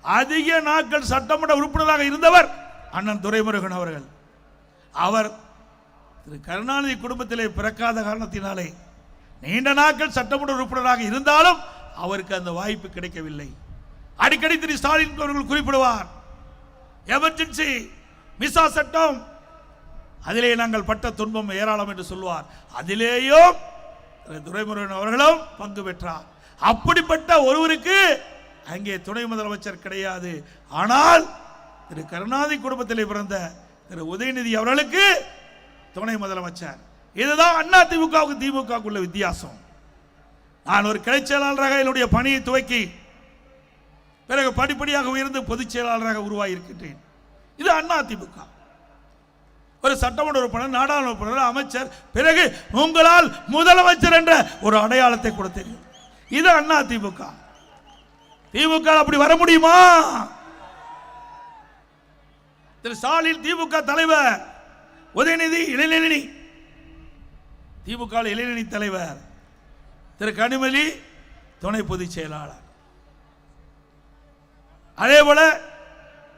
அதிக நாட்கள் சட்டமன்ற உறுப்பினராக இருந்தவர் அண்ணன் துரைமுருகன் அவர்கள். அவர் திரு கருணாநிதி குடும்பத்திலே பிறக்காத காரணத்தினாலே நீண்ட நாட்கள் சட்டமன்ற உறுப்பினராக இருந்தாலும் அவருக்கு அந்த வாய்ப்பு கிடைக்கவில்லை. அடிக்கடி திரு ஸ்டாலின் அவர்கள் குறிப்பிடுவார், எமர்ஜென்சி மிசா சட்டம், அதிலே நாங்கள் பட்ட துன்பம் ஏராளம் என்று சொல்வார். அதிலேயும் துரைமுருகன் அவர்களும் பங்கு பெற்றார். அப்படிப்பட்ட ஒருவருக்கு அங்கே துணை முதலமைச்சர் கிடையாது. ஆனால் திரு கருணாநிதி குடும்பத்திலே பிறந்த திரு உதயநிதி அவர்களுக்கு துணை முதலமைச்சர். இதுதான் அண்ணா திமுகவுக்கு திமுக உள்ள வித்தியாசம். நான் ஒரு கிளை செயலாளராக என்னுடைய பணியை துவக்கி பிறகு படிப்படியாக உயர்ந்து பொதுச் செயலாளராக உருவாகி இருக்கின்றேன். இது அண்ணா திமுக. ஒரு சட்டமன்ற உறுப்பினர், நாடாளுமன்ற உறுப்பினர், அமைச்சர், பிறகு உங்களால் முதலமைச்சர் என்ற ஒரு அடையாளத்தை கொடுத்தீர்கள். இது அண்ணா திமுக. திமுக அப்படி வர முடியுமா? திரு ஸ்டாலின் திமுக தலைவர், உதயநிதி இளைஞரணி திமுக இளைஞரணி தலைவர், திரு கனிமொழி துணை பொதுச் செயலாளர். அதே போல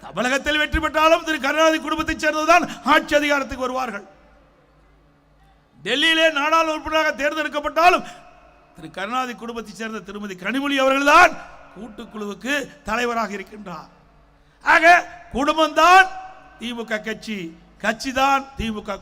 தமிழகத்தில் வெற்றி பெற்றாலும் திரு கருணாநிதி குடும்பத்தைச் சேர்ந்ததுதான் ஆட்சி அதிகாரத்துக்கு வருவார்கள். டெல்லியிலே நாடாளுமன்ற உறுப்பினராக தேர்ந்தெடுக்கப்பட்டாலும் திரு கருணாநிதி குடும்பத்தைச் சேர்ந்த திருமதி கனிமொழி அவர்கள்தான் கூட்டுக்குழுவுக்கு தலைவராக இருக்கின்றார். ஆக குடும்பம் தான் திமுக கட்சி, கட்சி தான் திமுக.